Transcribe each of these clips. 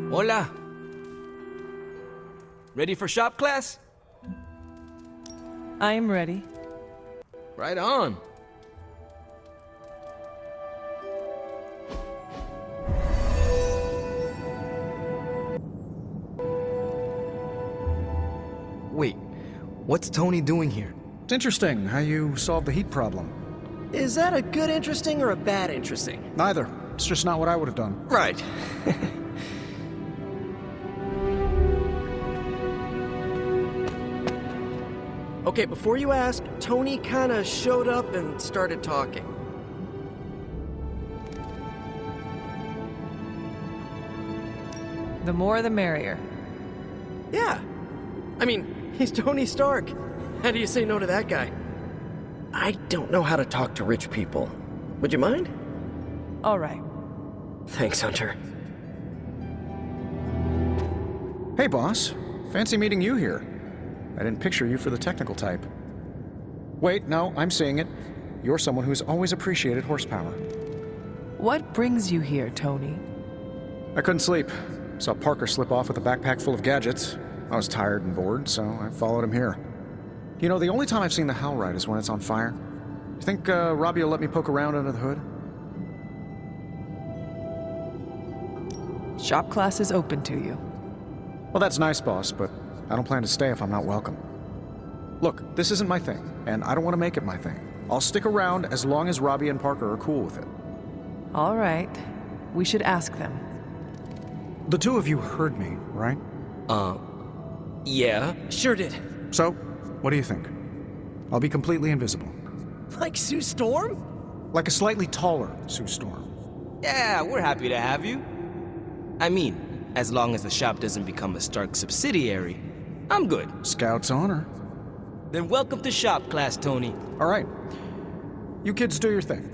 Hola. Ready for shop class? I am ready. Right on. Wait, what's Tony doing here? It's interesting how you solved the heat problem. Is that a good interesting or a bad interesting? Neither. It's just not what I would have done. Right. Okay, before you ask, Tony kinda showed up and started talking. The more the merrier. Yeah. I mean, he's Tony Stark. How do you say no to that guy? I don't know how to talk to rich people. Would you mind? All right. Thanks, Hunter. Hey, boss. Fancy meeting you here. I didn't picture you for the technical type. Wait, no, I'm seeing it. You're someone who's always appreciated horsepower. What brings you here, Tony? I couldn't sleep. Saw Parker slip off with a backpack full of gadgets. I was tired and bored, so I followed him here. You know, the only time I've seen the Hell Ride is when it's on fire. You think Robbie will let me poke around under the hood? Shop class is open to you. Well, that's nice, boss, but I don't plan to stay if I'm not welcome. Look, this isn't my thing, and I don't want to make it my thing. I'll stick around as long as Robbie and Parker are cool with it. All right. We should ask them. The two of you heard me, right? Yeah. Sure did. So, what do you think? I'll be completely invisible. Like Sue Storm? Like a slightly taller Sue Storm. Yeah, we're happy to have you. I mean, as long as the shop doesn't become a Stark subsidiary, I'm good. Scout's honor. Then welcome to shop class, Tony. All right. You kids do your thing.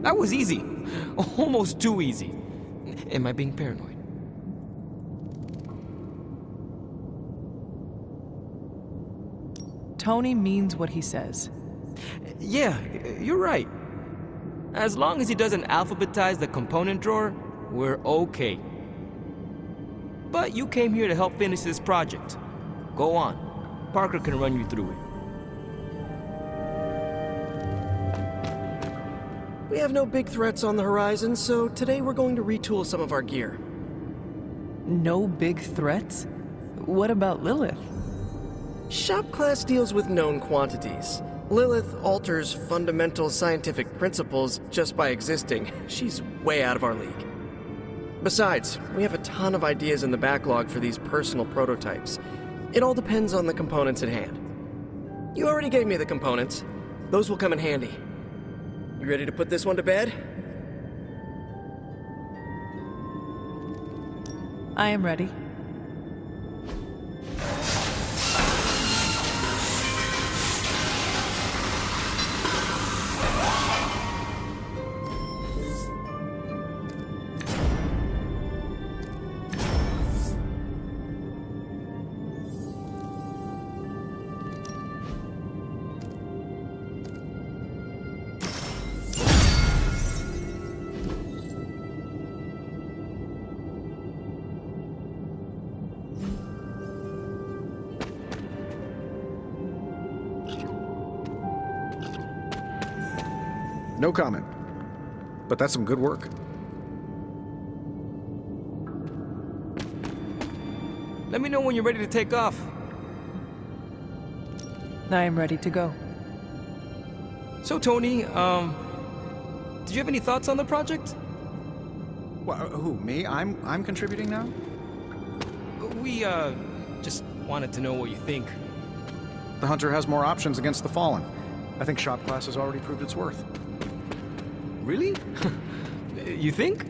That was easy. Almost too easy. Am I being paranoid? Tony means what he says. Yeah, you're right. As long as he doesn't alphabetize the component drawer, we're okay. But you came here to help finish this project. Go on. Parker can run you through it. We have no big threats on the horizon, so today we're going to retool some of our gear. No big threats? What about Lilith? Shop class deals with known quantities. Lilith alters fundamental scientific principles just by existing. She's way out of our league. Besides, we have a ton of ideas in the backlog for these personal prototypes. It all depends on the components at hand. You already gave me the components. Those will come in handy. You ready to put this one to bed? I am ready. No comment. But that's some good work. Let me know when you're ready to take off. I am ready to go. So, Tony, did you have any thoughts on the project? Well, who, me? I'm contributing now? We, just wanted to know what you think. The Hunter has more options against the Fallen. I think shop class has already proved its worth. Really? You think?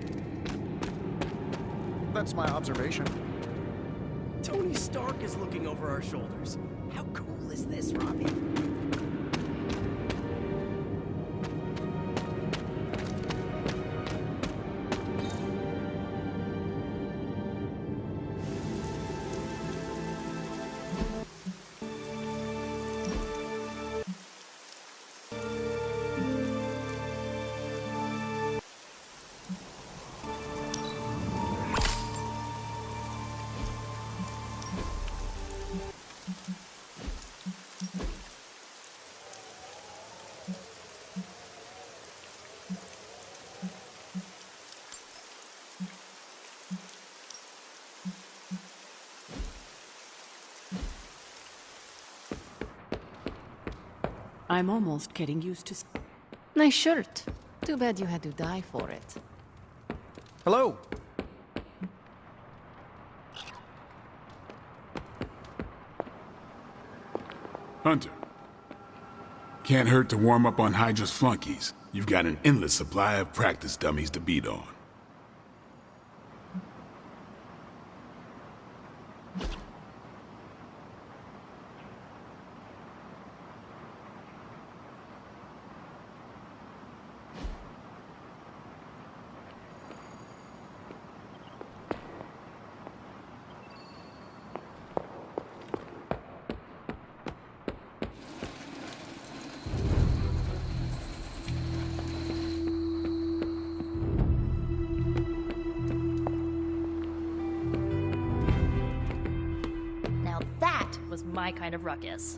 That's my observation. Tony Stark is looking over our shoulders. How cool is this, Robbie? I'm almost getting used to... Nice shirt. Too bad you had to die for it. Hello. Hunter. Can't hurt to warm up on Hydra's flunkies. You've got an endless supply of practice dummies to beat on. Now that was my kind of ruckus.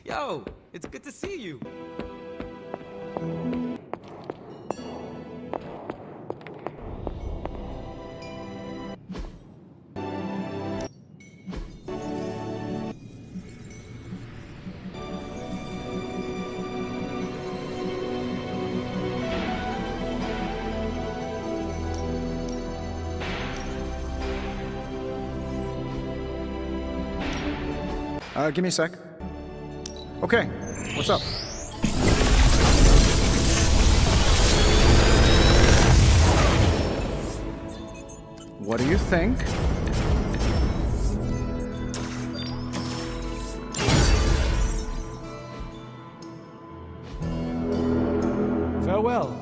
Yo, it's good to see you. Give me a sec. Okay, what's up? What do you think? Farewell.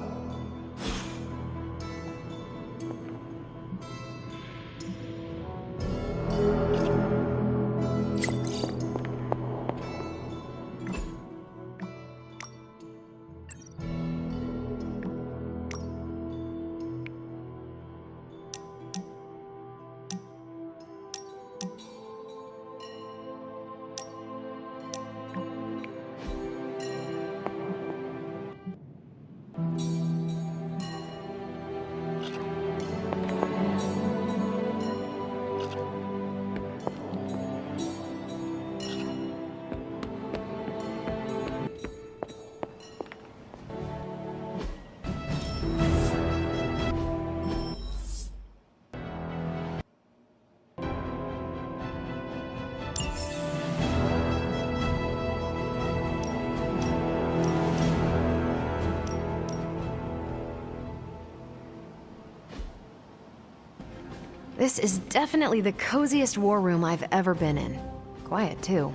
This is definitely the coziest war room I've ever been in. Quiet, too.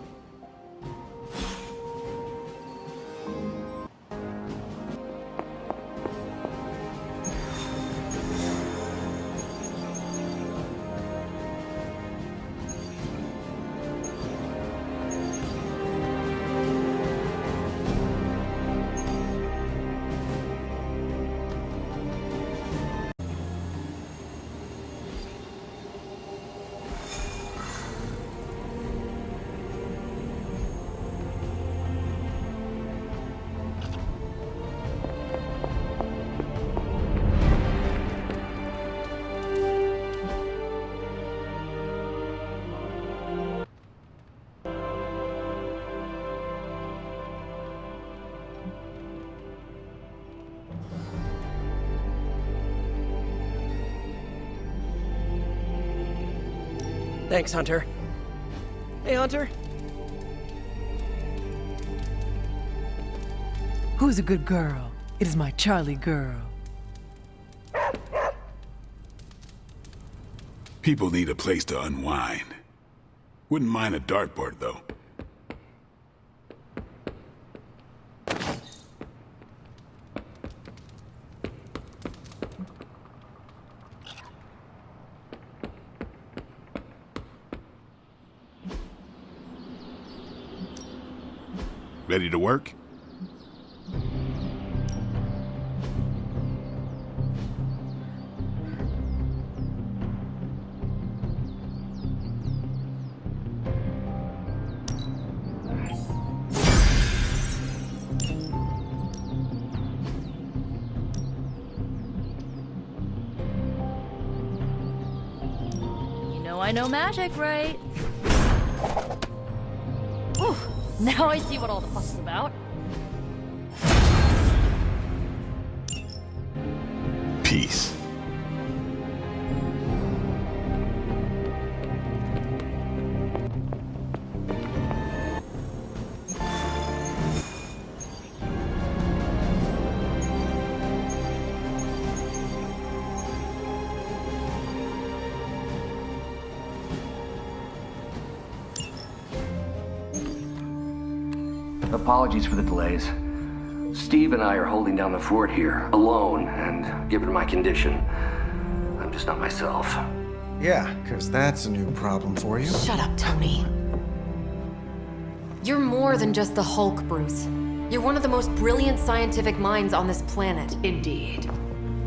Thanks, Hunter. Hey, Hunter. Who's a good girl? It is my Charlie girl. People need a place to unwind. Wouldn't mind a dartboard, though. Ready to work? I know magic, right? Ooh, now I see what all the fuss is about. Peace. Apologies for the delays. Steve and I are holding down the fort here, alone, and given my condition, I'm just not myself. Yeah, because that's a new problem for you. Shut up, Tony. You're more than just the Hulk, Bruce. You're one of the most brilliant scientific minds on this planet. Indeed.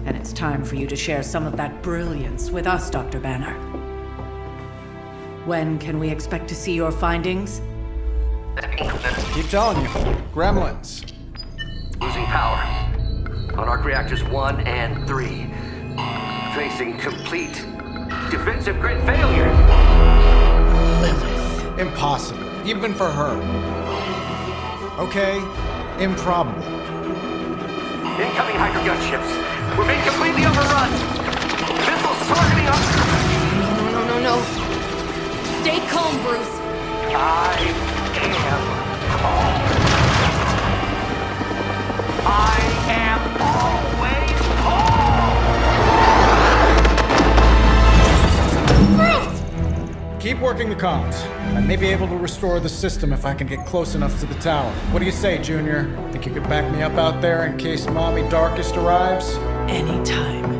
And it's time for you to share some of that brilliance with us, Dr. Banner. When can we expect to see your findings? Keep telling you. Gremlins. Losing power. On arc reactors 1 and 3. Facing complete defensive grid failure. Impossible. Even for her. Okay, improbable. Incoming Hydra gunships. We're being completely overrun. Missiles targeting us. No. Stay calm, Bruce. I am always home! Keep working the comms. I may be able to restore the system if I can get close enough to the tower. What do you say, Junior? Think you could back me up out there in case Mommy Darkest arrives? Anytime.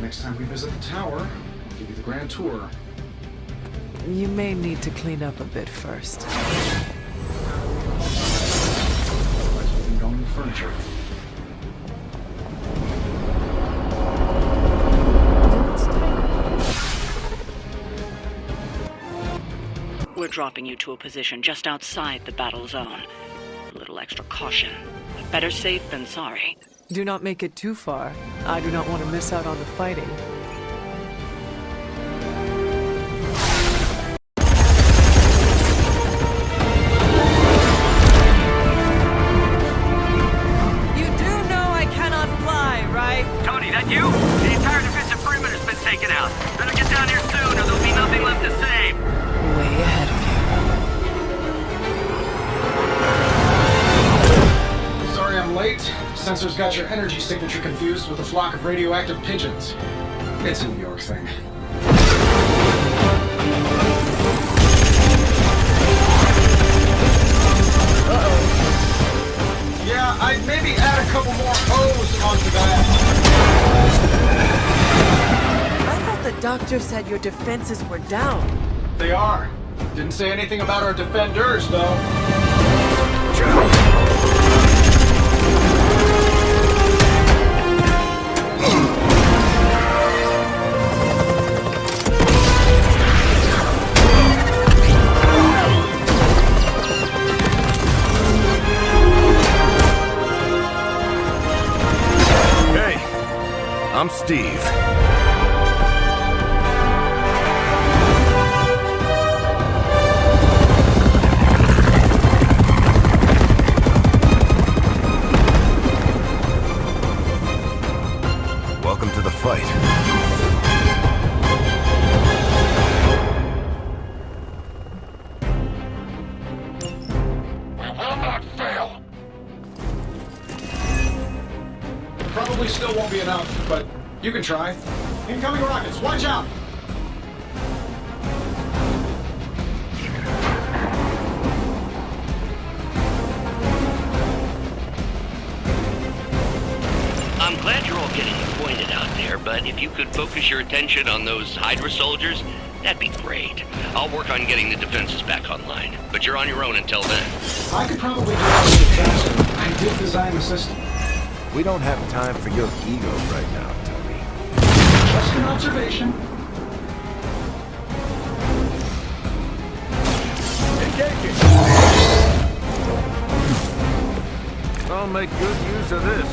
Next time we visit the tower, I'll give you the grand tour. You may need to clean up a bit first. Like you've been going to furniture. We're dropping you to a position just outside the battle zone. A little extra caution, but better safe than sorry. Do not make it too far. I do not want to miss out on the fighting. You do know I cannot fly, right? Tony, that you? The entire defensive perimeter's been taken out. Better get down here soon or there'll be nothing left to save. Way ahead of you. Sorry I'm late. Sensors got your energy signature confused with a flock of radioactive pigeons. It's a New York thing. Uh-oh. Yeah, I'd maybe add a couple more O's onto that. I thought the doctor said your defenses were down. They are. Didn't say anything about our defenders, though. I'm Steve. Welcome to the fight. Probably still won't be enough, but you can try. Incoming rockets, watch out! I'm glad you're all getting acquainted out there, but if you could focus your attention on those Hydra soldiers, that'd be great. I'll work on getting the defenses back online, but you're on your own until then. I could probably do that a little faster. I did design the system. We don't have time for your ego right now, Tony. Just an observation. Engaging! I'll make good use of this.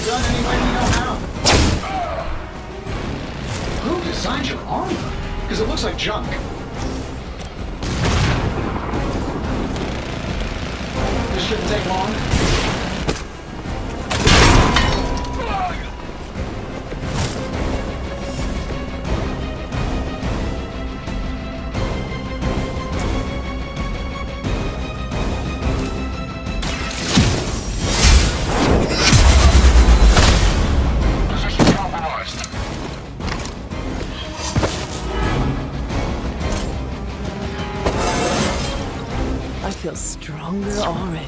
Done any way we know how. Who designed your armor? Because it looks like junk. This shouldn't take long. I feel stronger already.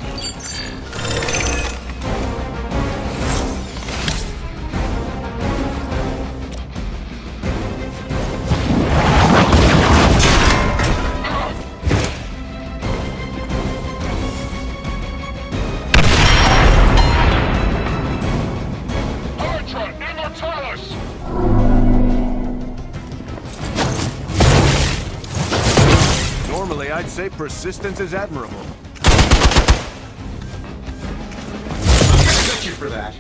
Normally, I'd say persistence is admirable. I'm gonna get you for that.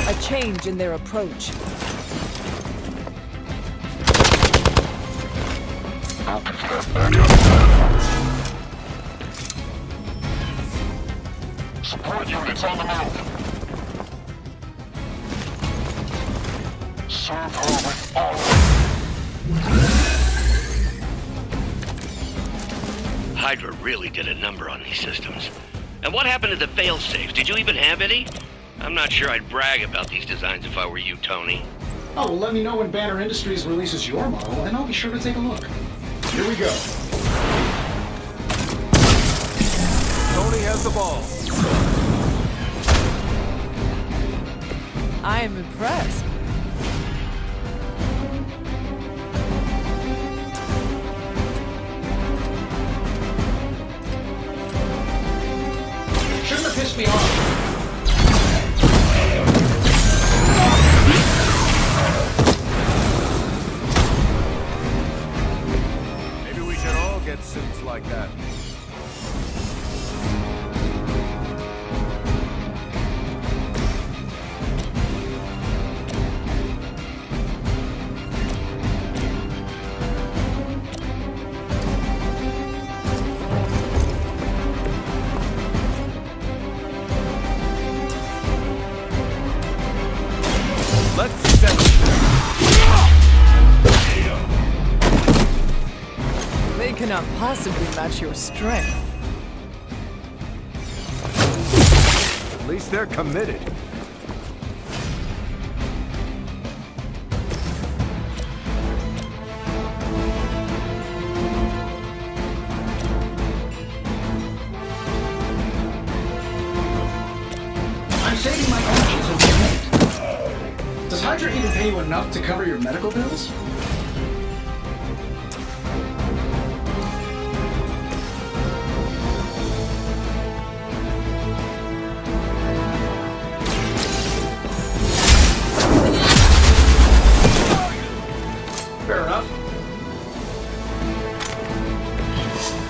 A change in their approach. Support units on the move. Serve her with honor. Hydra really did a number on these systems. And what happened to the fail-safes? Did you even have any? I'm not sure I'd brag about these designs if I were you, Tony. Oh, well, let me know when Banner Industries releases your model, and I'll be sure to take a look. Here we go. Tony has the ball. I am impressed. Shouldn't have pissed me off. Maybe we should all get suits like that. Let's settle. They cannot possibly match your strength. At least they're committed. I'm saving my energies and payment. Does Hydra even pay you enough to cover your medical bills?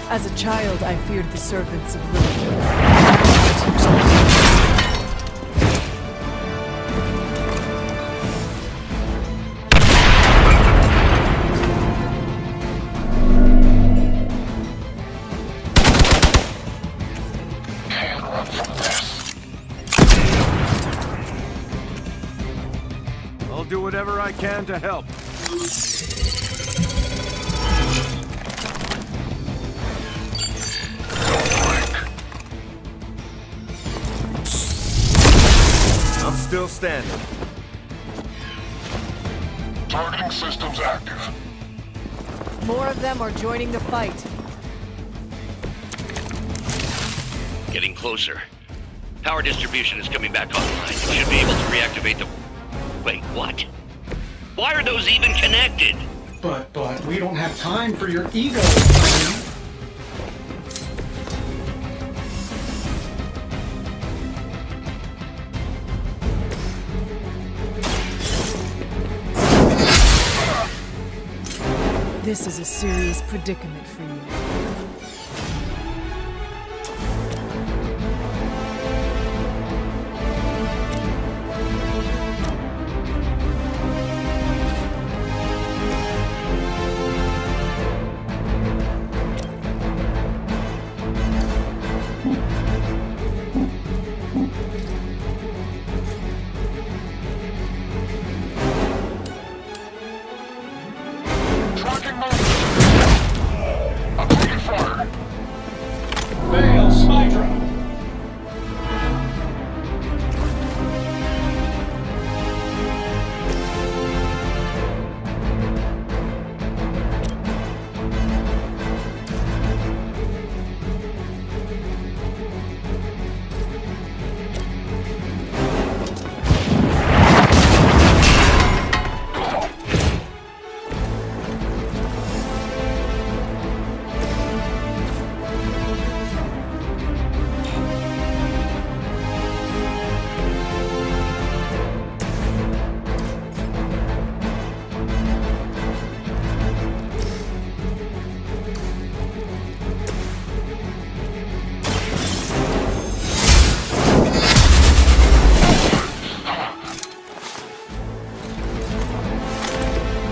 As a child, I feared the servants of Lilith. Can't run from this. I'll do whatever I can to help. I'm still standing. Targeting systems active. More of them are joining the fight. Getting closer. Power distribution is coming back online. You should be able to reactivate the... Wait, what? Why are those even connected? But we don't have time for your ego. This is a serious predicament for you. Tracking mode. I'm taking fire. Fail, Hydra.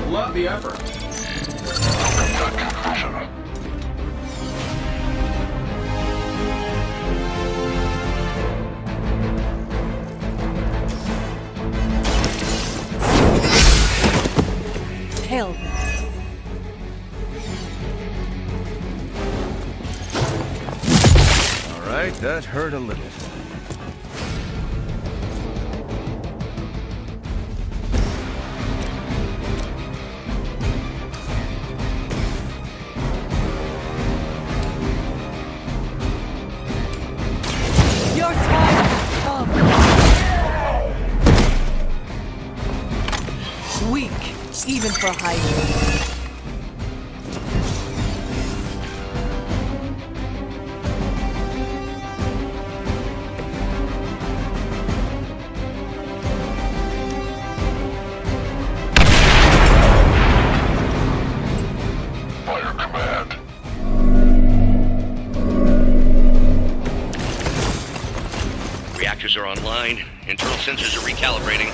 Love the effort. Good conversion. Hell that. All right, that hurt a little. Your time has come. Weak, even for Hydra. Fire command. Reactors are online. Internal sensors are recalibrating.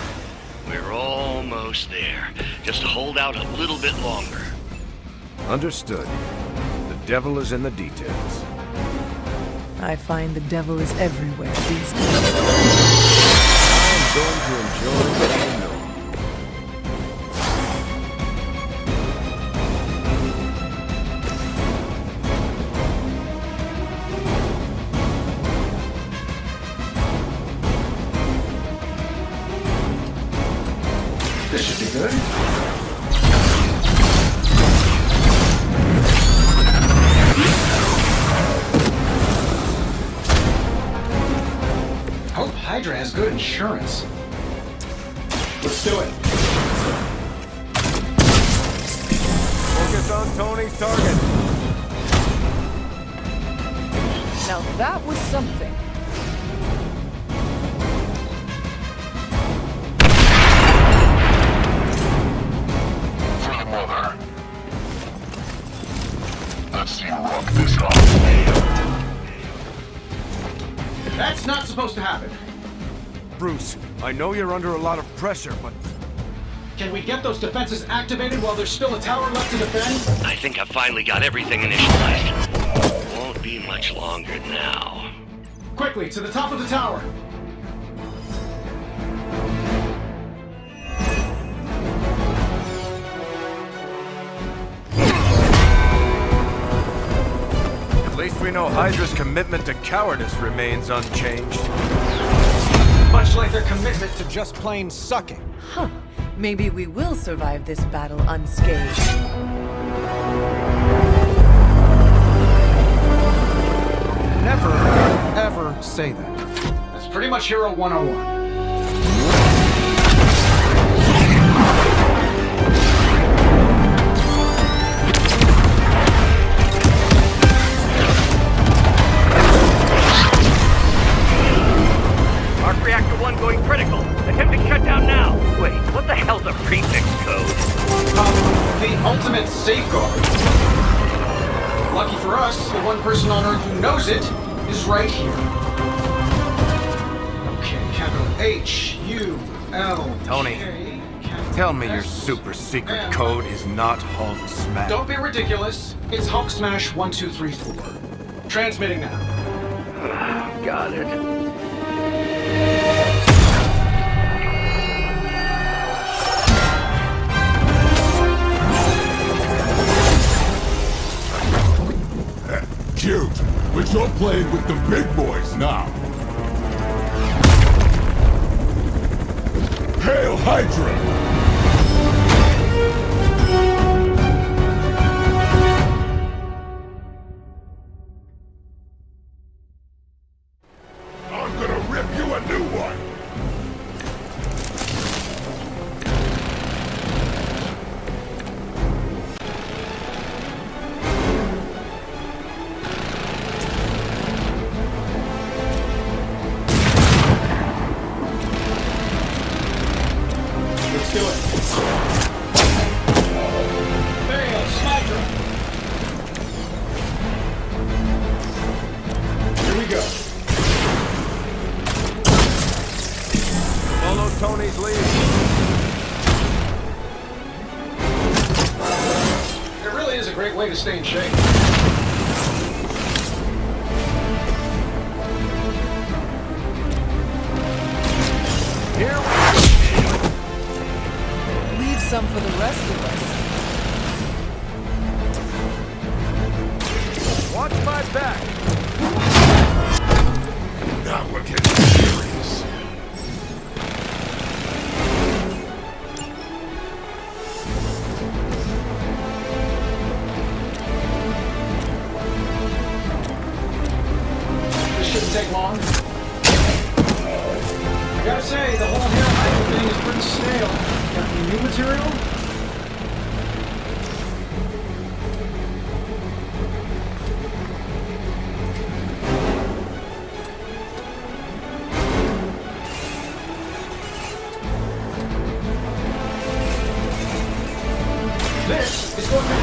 We're almost there. Just hold out a little bit longer. Understood. The devil is in the details. I find the devil is everywhere these days. I'm going to enjoy what I know. This should be good. Hope Hydra has good insurance. Let's do it. Focus on Tony's target. Now that was something. For the mother. That's the you rock this up. That's not supposed to happen. Bruce, I know you're under a lot of pressure, but... Can we get those defenses activated while there's still a tower left to defend? I think I've finally got everything initialized. Won't be much longer now. Quickly, to the top of the tower. At least we know Hydra's commitment to cowardice remains unchanged. Much like their commitment to just plain sucking. Huh. Maybe we will survive this battle unscathed. Never, ever say that. That's pretty much Hero 101. Arc Reactor 1 going critical. Attempting shutdown now. Wait, what the hell's a prefix code? The ultimate safeguard. Lucky for us, the one person on Earth who knows it is right here. Okay, capital H-U-L. Tony, tell me your super secret code is not Hulk Smash. Don't be ridiculous. It's Hulk Smash 1234. Transmitting now. Got it. Cute, but you're playing with the big boys now. Hail Hydra! I'm gonna rip you a new one! Let's do it. There you go, sniper. Here we go. Follow Tony's lead. It really is a great way to stay in shape. Here we Leave some for the rest of us. watch my back. Now we're getting serious. This shouldn't take long. I gotta say, the whole hair hydra thing is pretty stale. Got any new material? This is going to be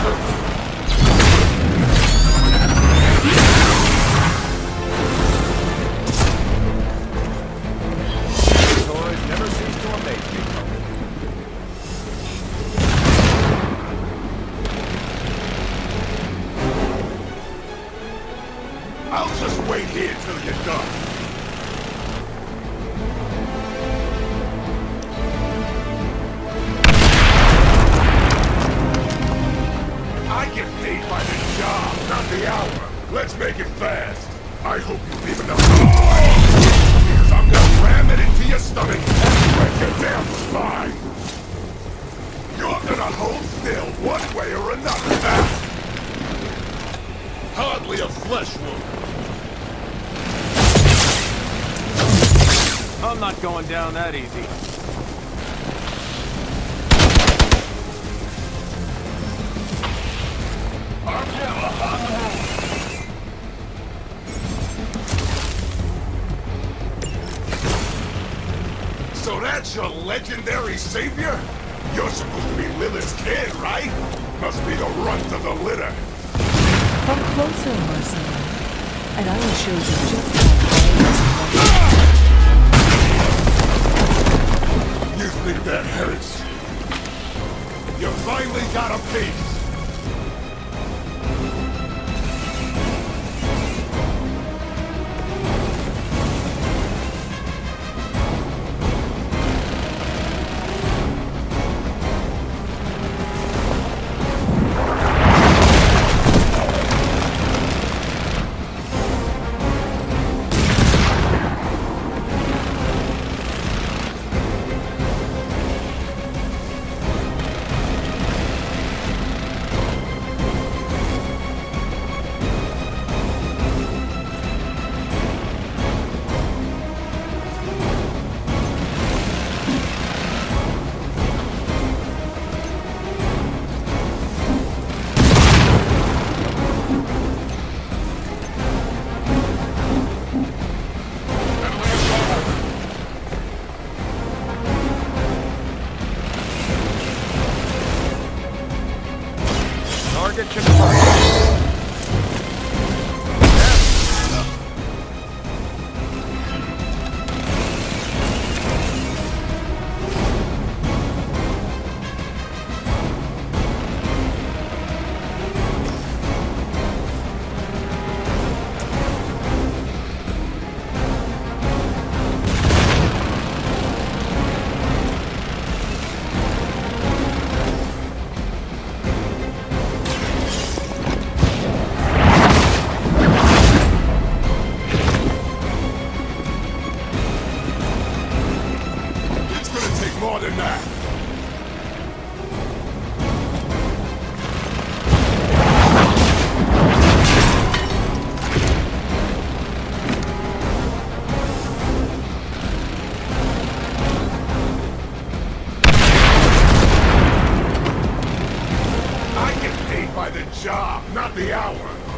Toys never cease to amaze me, Tony. I'll just wait here till you're done. I get paid by the job, not the hour. Let's make it fast. I hope you leave enough time. Because I'm gonna ram it into your stomach and break your damn spine. You're gonna hold still one way or another. Hardly a flesh wound. I'm not going down that easy. So that's your legendary savior? You're supposed to be Lilith's kid, right? Must be the runt of the litter. Come closer, mercenary, and I will show you just how hard You think that hurts? You finally got a piece!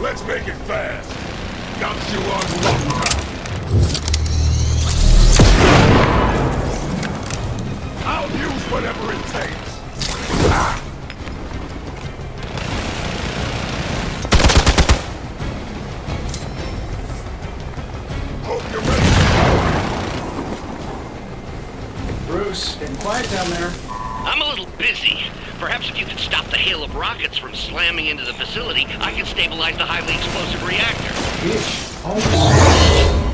Let's make it fast. Got you on lockdown. I'll use whatever it takes. Ah. Hope you're ready. Bruce, getting quiet down there. I'm a little busy. Perhaps if you could stop the hail of rockets from slamming into the facility, I can stabilize the highly explosive reactor. Bitch, almost.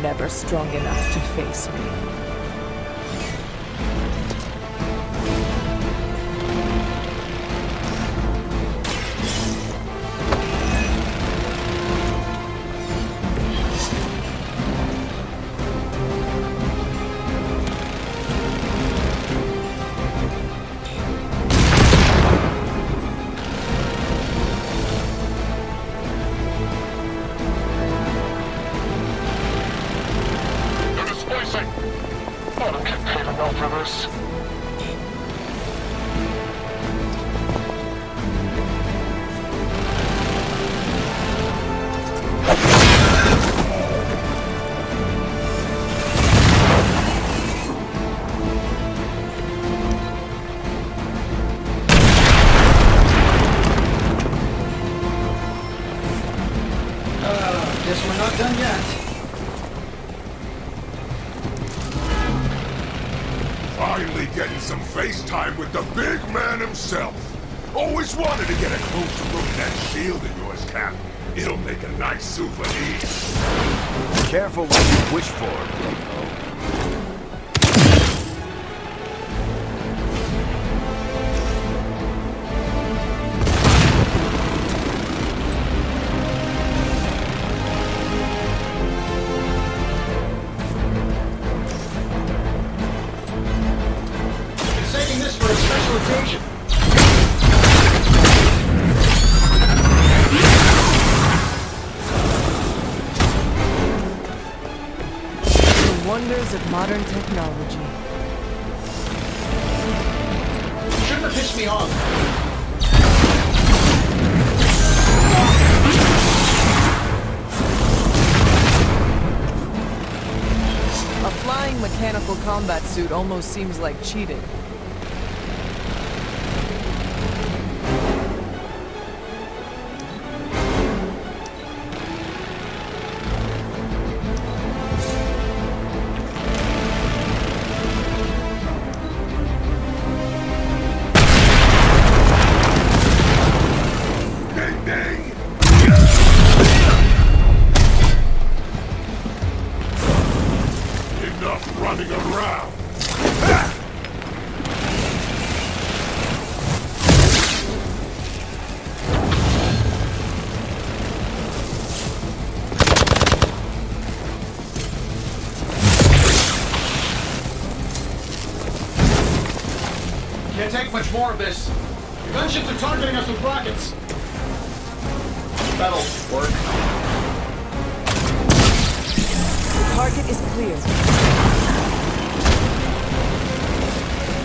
Never strong enough to face me. Guess we're not done yet. Finally getting some face time with the big man himself. Always wanted to get a closer look at that shield of yours, Cap. It'll make a nice souvenir. Careful what you wish for, Bro. Saving this for a special occasion. advances of modern technology. Shouldn't have pissed me off. A flying mechanical combat suit almost seems like cheating. Can't take much more of this. The gunships are targeting us with rockets. That'll work. The target is clear.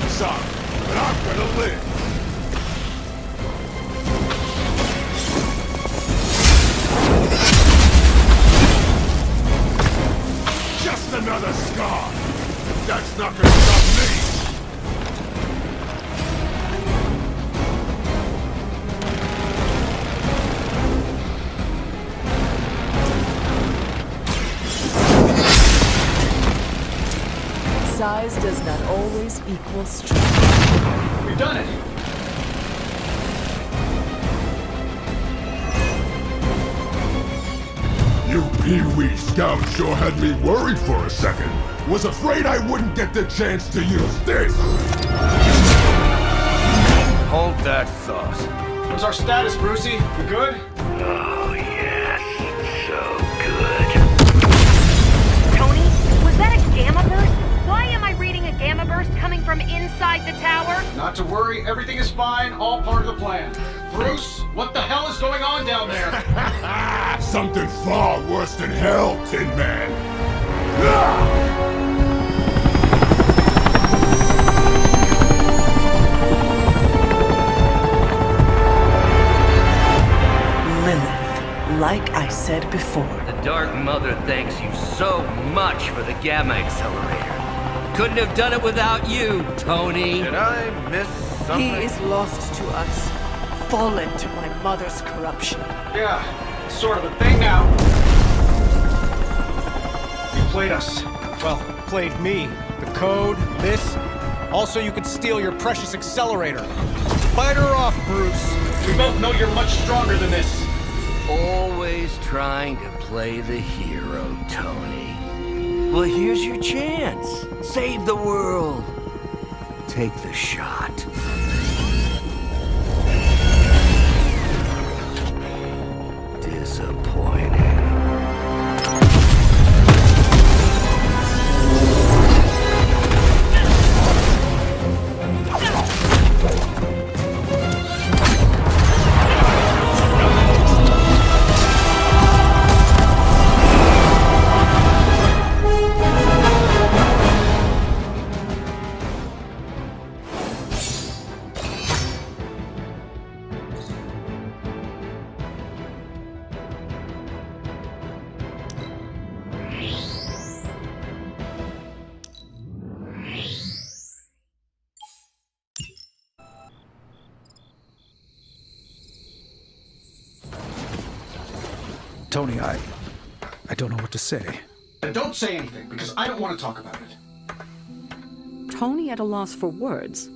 Sorry, but I'm gonna live. Just another scar. That's not gonna stop me. Size does not always equal strength. We've done it! You pee-wee scout sure had me worried for a second. Was afraid I wouldn't get the chance to use this! Hold that thought. What's our status, Brucey? We good? Oh, yes. So good. Tony, was that a gamma burst? Why am I reading a gamma burst coming from inside the tower? Not to worry, everything is fine, all part of the plan. Bruce, what the hell is going on down there? Something far worse than hell, Tin Man. Ah! Lilith, like I said before. The Dark Mother thanks you so much for the Gamma Accelerator. Couldn't have done it without you, Tony. Did I miss something? He is lost to us, fallen to my mother's corruption. Yeah, sort of a thing now. You played us. Well, played me. The code, this. Also, you could steal your precious accelerator. Fight her off, Bruce. We both know you're much stronger than this. Always trying to play the hero, Tony. Well, here's your chance. Save the world. Take the shot. Disappointing. Tony, I don't know what to say. Don't say anything, because I don't want to talk about it. Tony at a loss for words?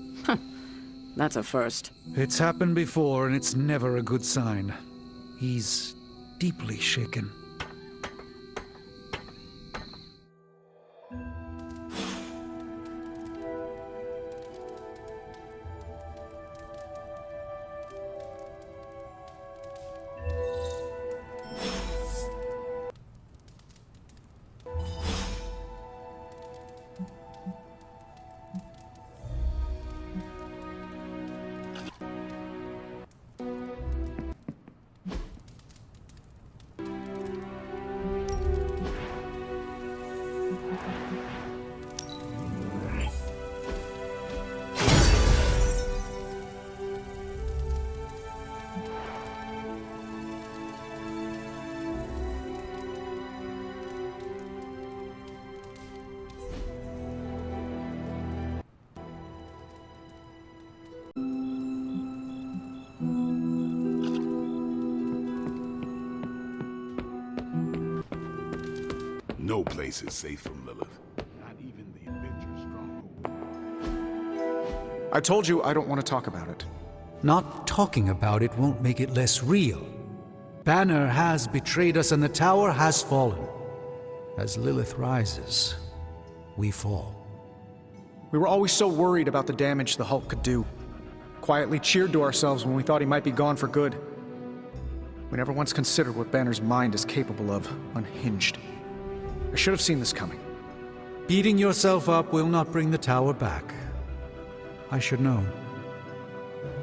That's a first. It's happened before, and it's never a good sign. He's deeply shaken. No place is safe from Lilith. Not even the Avengers' stronghold. I told you I don't want to talk about it. Not talking about it won't make it less real. Banner has betrayed us and the tower has fallen. As Lilith rises, we fall. We were always so worried about the damage the Hulk could do. Quietly cheered to ourselves when we thought he might be gone for good. We never once considered what Banner's mind is capable of, unhinged. I should have seen this coming. Beating yourself up will not bring the tower back. I should know.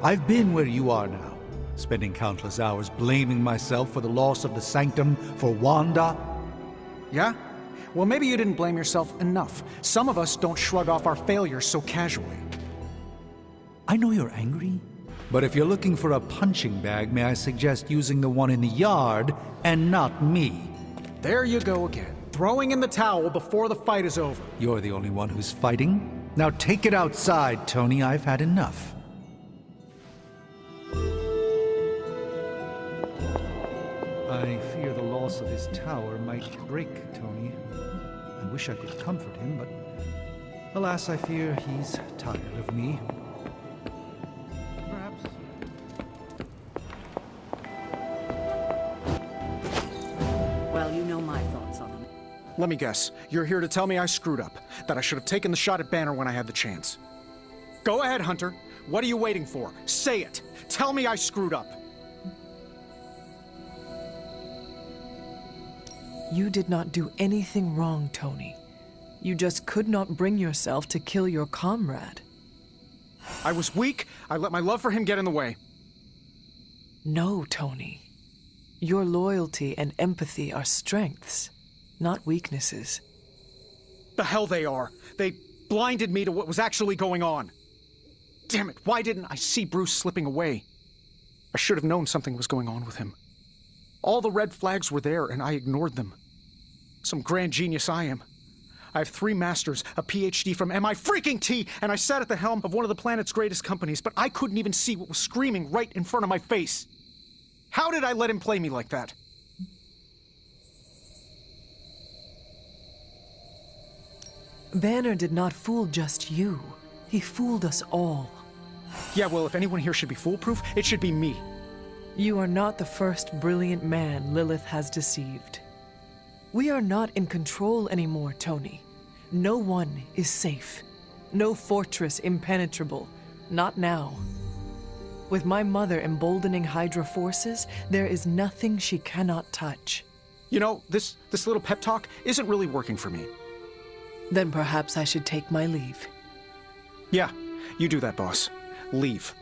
I've been where you are now, spending countless hours blaming myself for the loss of the Sanctum, for Wanda. Yeah? Well, maybe you didn't blame yourself enough. Some of us don't shrug off our failures so casually. I know you're angry, but if you're looking for a punching bag, may I suggest using the one in the yard and not me? There you go again, throwing in the towel before the fight is over. You're the only one who's fighting. Now take it outside, Tony. I've had enough. I fear the loss of his tower might break Tony. I wish I could comfort him, but alas, I fear he's tired of me. Perhaps. Well, you know my thoughts on him. Let me guess, you're here to tell me I screwed up, that I should have taken the shot at Banner when I had the chance. Go ahead, Hunter. What are you waiting for? Say it. Tell me I screwed up. You did not do anything wrong, Tony. You just could not bring yourself to kill your comrade. I was weak. I let my love for him get in the way. No, Tony. Your loyalty and empathy are strengths, not weaknesses. The hell they are. They blinded me to what was actually going on. Damn it, why didn't I see Bruce slipping away? I should have known something was going on with him. All the red flags were there, and I ignored them. Some grand genius I am. I have 3 masters, a PhD from MI-freaking-T, and I sat at the helm of one of the planet's greatest companies, but I couldn't even see what was screaming right in front of my face. How did I let him play me like that? Banner did not fool just you. He fooled us all. Yeah, well, if anyone here should be foolproof, it should be me. You are not the first brilliant man Lilith has deceived. We are not in control anymore, Tony. No one is safe. No fortress impenetrable. Not now. With my mother emboldening Hydra forces, there is nothing she cannot touch. You know, this little pep talk isn't really working for me. Then perhaps I should take my leave. Yeah, you do that, boss. Leave.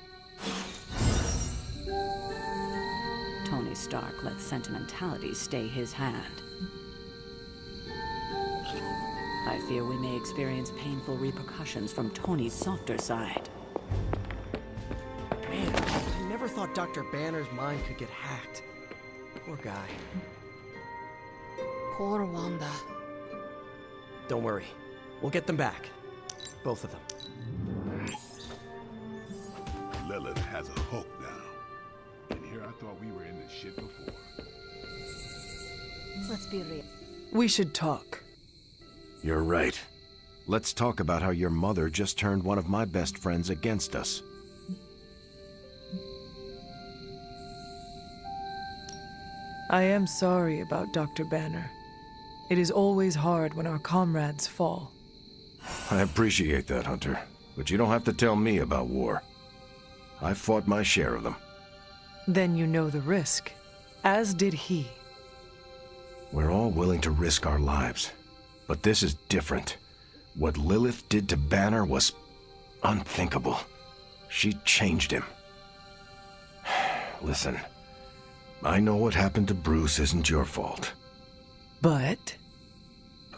Tony Stark let sentimentality stay his hand. I fear we may experience painful repercussions from Tony's softer side. Man, I never thought Dr. Banner's mind could get hacked. Poor guy. Poor Wanda. Don't worry. We'll get them back. Both of them. Lilith has a hook now. And here I thought we were in this shit before. Let's be real. We should talk. You're right. Let's talk about how your mother just turned one of my best friends against us. I am sorry about Dr. Banner. It is always hard when our comrades fall. I appreciate that, Hunter. But you don't have to tell me about war. I fought my share of them. Then you know the risk, as did he. We're all willing to risk our lives. But this is different. What Lilith did to Banner was unthinkable. She changed him. Listen, I know what happened to Bruce isn't your fault. But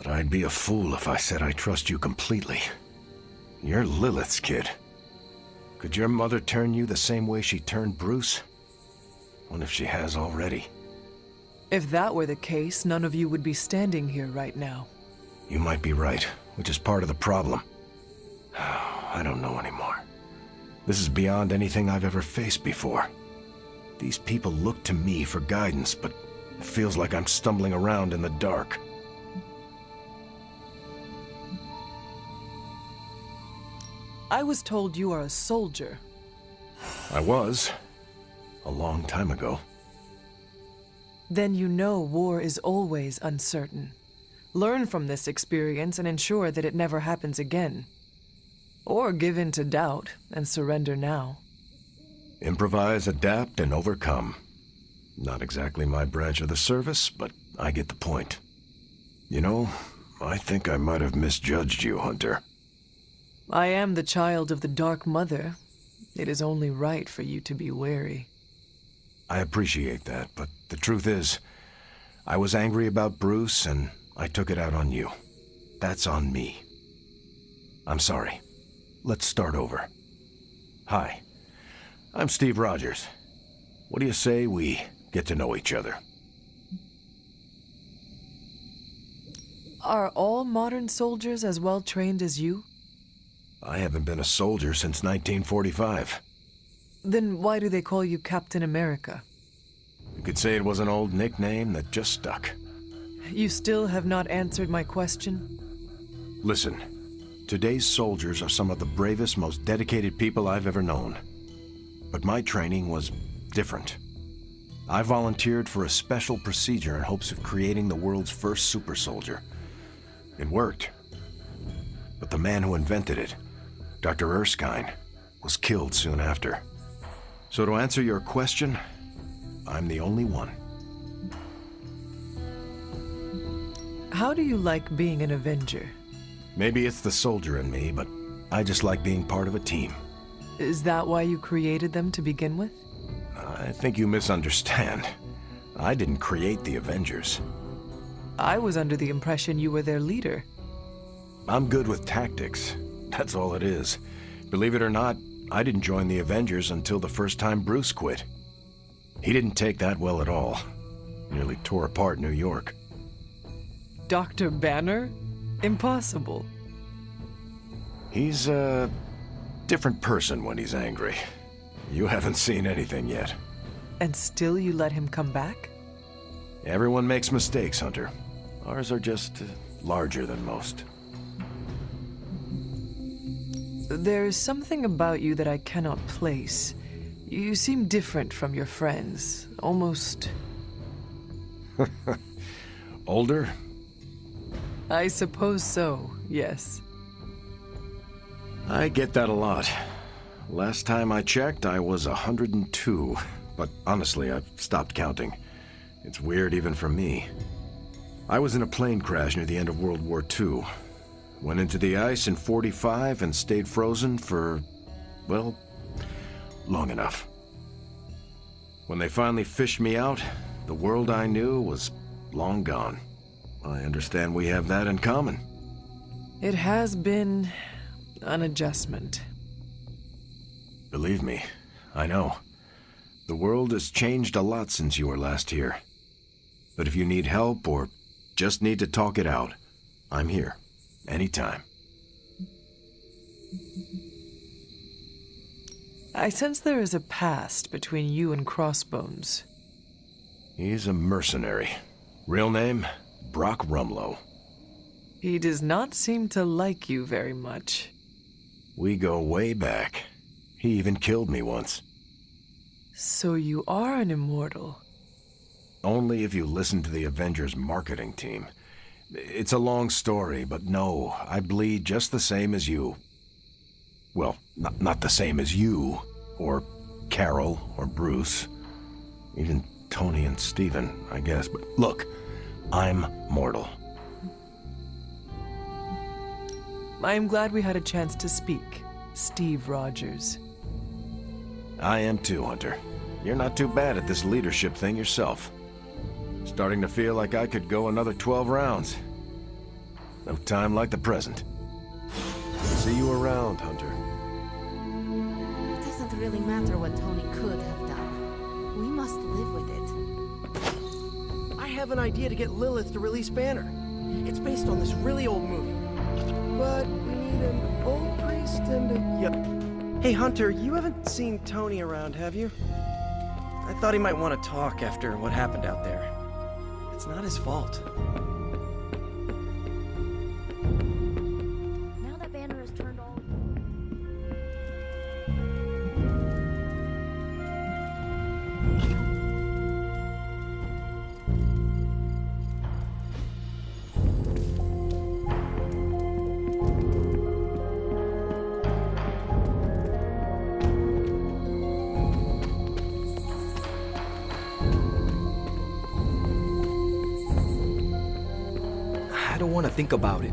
I'd be a fool if I said I trust you completely. You're Lilith's kid. Could your mother turn you the same way she turned Bruce? What if she has already? if that were the case, none of you would be standing here right now. You might be right, which is part of the problem. I don't know anymore. This is beyond anything I've ever faced before. These people look to me for guidance, but it feels like I'm stumbling around in the dark. I was told you are a soldier. I was. A long time ago. Then you know war is always uncertain. Learn from this experience and ensure that it never happens again. Or give in to doubt and surrender now. Improvise, adapt, and overcome. Not exactly my branch of the service, but I get the point. You know, I think I might have misjudged you, Hunter. I am the child of the Dark Mother. It is only right for you to be wary. I appreciate that, but the truth is, I was angry about Bruce, and I took it out on you. That's on me. I'm sorry. Let's start over. Hi, I'm Steve Rogers. What do you say we get to know each other? Are all modern soldiers as well trained as you? I haven't been a soldier since 1945. Then why do they call you Captain America? You could say it was an old nickname that just stuck. You still have not answered my question? Listen, today's soldiers are some of the bravest, most dedicated people I've ever known. But my training was different. I volunteered for a special procedure in hopes of creating the world's first super soldier. It worked. But the man who invented it, Dr. Erskine, was killed soon after. So to answer your question, I'm the only one. How do you like being an Avenger? Maybe it's the soldier in me, but I just like being part of a team. Is that why you created them to begin with? I think you misunderstand. I didn't create the Avengers. I was under the impression you were their leader. I'm good with tactics. That's all it is. Believe it or not, I didn't join the Avengers until the first time Bruce quit. He didn't take that well at all. Nearly tore apart New York. Dr. Banner? Impossible. He's a different person when he's angry. You haven't seen anything yet. And still you let him come back? Everyone makes mistakes, Hunter. Ours are just larger than most. There's something about you that I cannot place. You seem different from your friends. Almost... Older? I suppose so, yes. I get that a lot. Last time I checked, I was 102. But honestly, I've stopped counting. It's weird even for me. I was in a plane crash near the end of World War II. Went into the ice in '45 and stayed frozen for, well, long enough. When they finally fished me out, the world I knew was long gone. I understand we have that in common. It has been an adjustment. Believe me, I know. The world has changed a lot since you were last here. But if you need help or just need to talk it out, I'm here. Anytime. I sense there is a past between you and Crossbones. He's a mercenary. Real name, Brock Rumlow. He does not seem to like you very much. We go way back. He even killed me once. So you are an immortal? Only if you listen to the Avengers marketing team. It's a long story, but no, I bleed just the same as you. Well, not the same as you, or Carol, or Bruce. Even Tony and Steven, I guess. But look, I'm mortal. I am glad we had a chance to speak, Steve Rogers. I am too, Hunter. You're not too bad at this leadership thing yourself. Starting to feel like I could go another 12 rounds. No time like the present. See you around, Hunter. It doesn't really matter what Tony could have done. We must live with it. I have an idea to get Lilith to release Banner. It's based on this really old movie. But we need an old priest and a... Yep. Hey, Hunter, you haven't seen Tony around, have you? I thought he might want to talk after what happened out there. It's not his fault. Now that Banner has turned all... I don't want to think about it.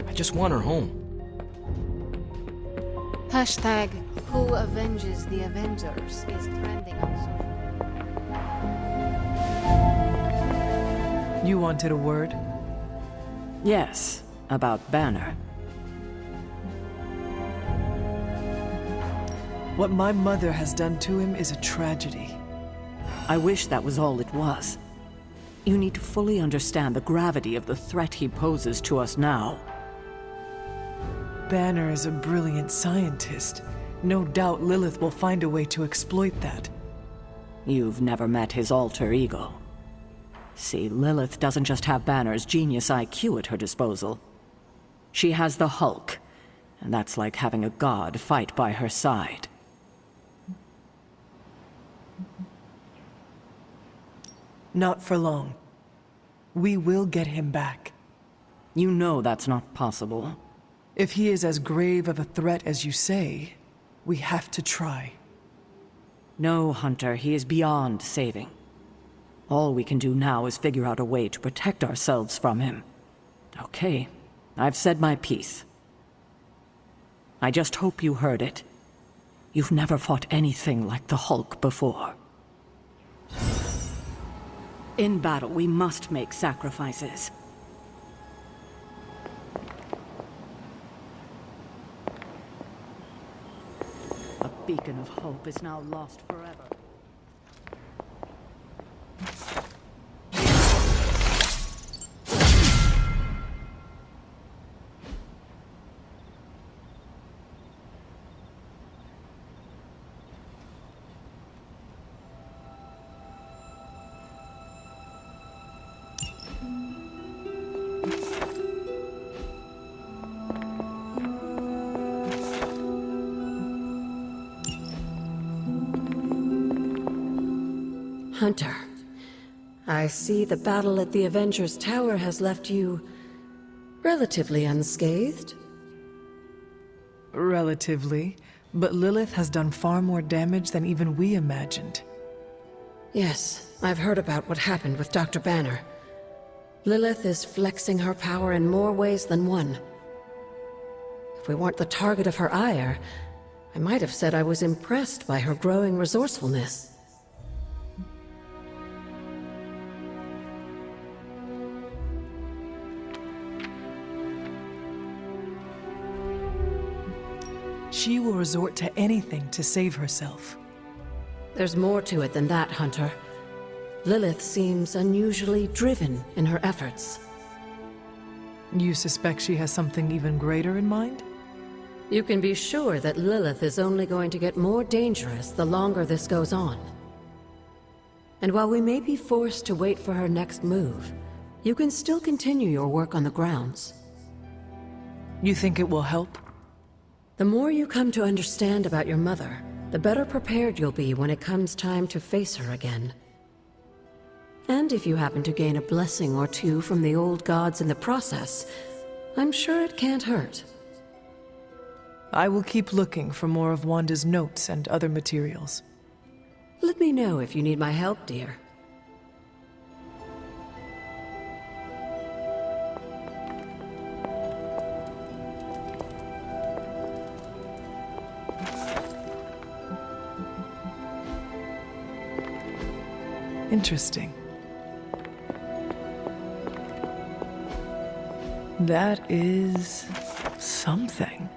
I just want her home. Hashtag Who Avenges the Avengers is trending on social. You wanted a word? Yes, about Banner. What my mother has done to him is a tragedy. I wish that was all it was. You need to fully understand the gravity of the threat he poses to us now. Banner is a brilliant scientist. No doubt Lilith will find a way to exploit that. You've never met his alter ego. See, Lilith doesn't just have Banner's genius IQ at her disposal. She has the Hulk, and that's like having a god fight by her side. Not for long. We will get him back. You know that's not possible. If he is as grave of a threat as you say, we have to try. No, Hunter, he is beyond saving. All we can do now is figure out a way to protect ourselves from him. Okay, I've said my piece. I just hope you heard it. You've never fought anything like the Hulk before. In battle, we must make sacrifices. A beacon of hope is now lost forever. Hunter, I see the battle at the Avengers Tower has left you relatively unscathed. Relatively, but Lilith has done far more damage than even we imagined. Yes, I've heard about what happened with Dr. Banner. Lilith is flexing her power in more ways than one. If we weren't the target of her ire, I might have said I was impressed by her growing resourcefulness. She will resort to anything to save herself. There's more to it than that, Hunter. Lilith seems unusually driven in her efforts. You suspect she has something even greater in mind? You can be sure that Lilith is only going to get more dangerous the longer this goes on. And while we may be forced to wait for her next move, you can still continue your work on the grounds. You think it will help? The more you come to understand about your mother, the better prepared you'll be when it comes time to face her again. And if you happen to gain a blessing or two from the old gods in the process, I'm sure it can't hurt. I will keep looking for more of Wanda's notes and other materials. Let me know if you need my help, dear. Interesting. That is something.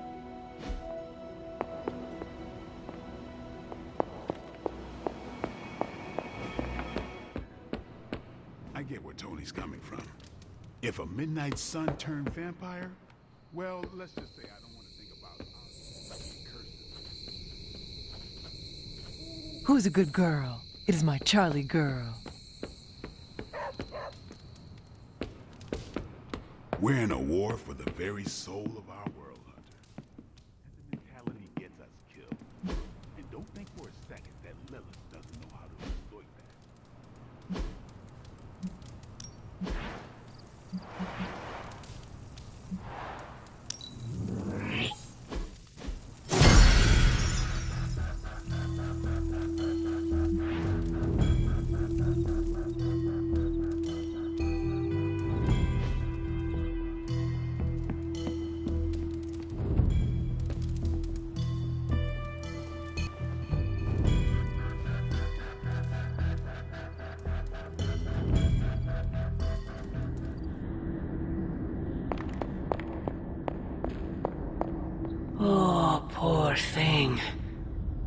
I get where Tony's coming from. If a midnight sun turned vampire, well, let's just say I don't want to think about curses. Who's a good girl? It is my Charlie girl. We're in a war for the very soul of our world, Hunter. And the mentality gets us killed. And don't think for a second that Lilith doesn't know how to exploit that. Poor thing.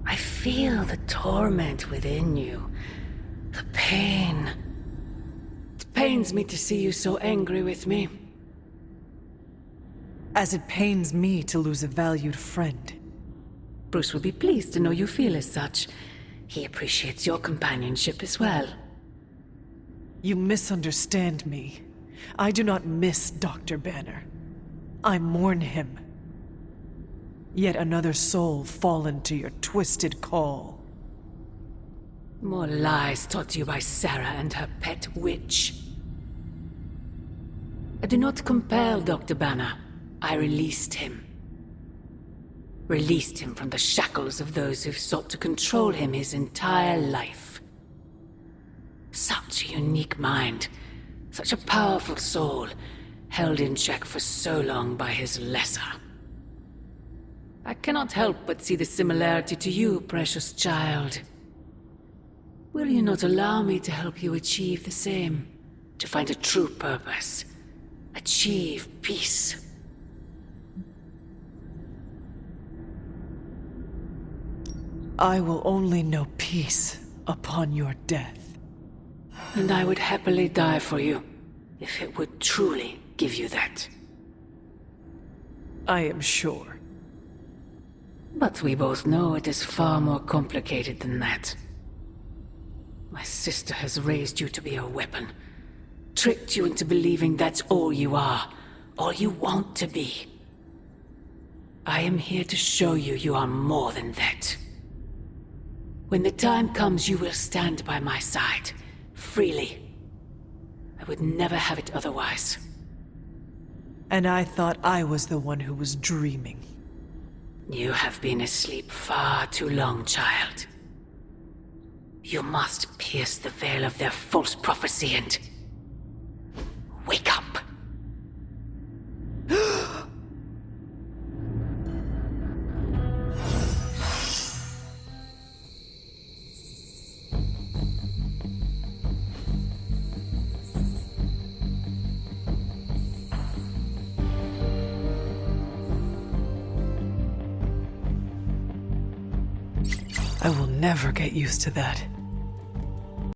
I feel the torment within you. The pain. It pains me to see you so angry with me. As it pains me to lose a valued friend. Bruce will be pleased to know you feel as such. He appreciates your companionship as well. You misunderstand me. I do not miss Dr. Banner. I mourn him. Yet another soul fallen to your twisted call. More lies taught you by Sarah and her pet witch. I do not compel Dr. Banner. I released him. Released him from the shackles of those who've sought to control him his entire life. Such a unique mind, such a powerful soul, held in check for so long by his lesser. I cannot help but see the similarity to you, precious child. Will you not allow me to help you achieve the same? To find a true purpose, achieve peace. I will only know peace upon your death. And I would happily die for you, if it would truly give you that. I am sure. But we both know it is far more complicated than that. My sister has raised you to be a weapon. Tricked you into believing that's all you are, all you want to be. I am here to show you you are more than that. When the time comes, you will stand by my side, freely. I would never have it otherwise. And I thought I was the one who was dreaming. You have been asleep far too long, child. You must pierce the veil of their false prophecy and... wake up! I will never get used to that.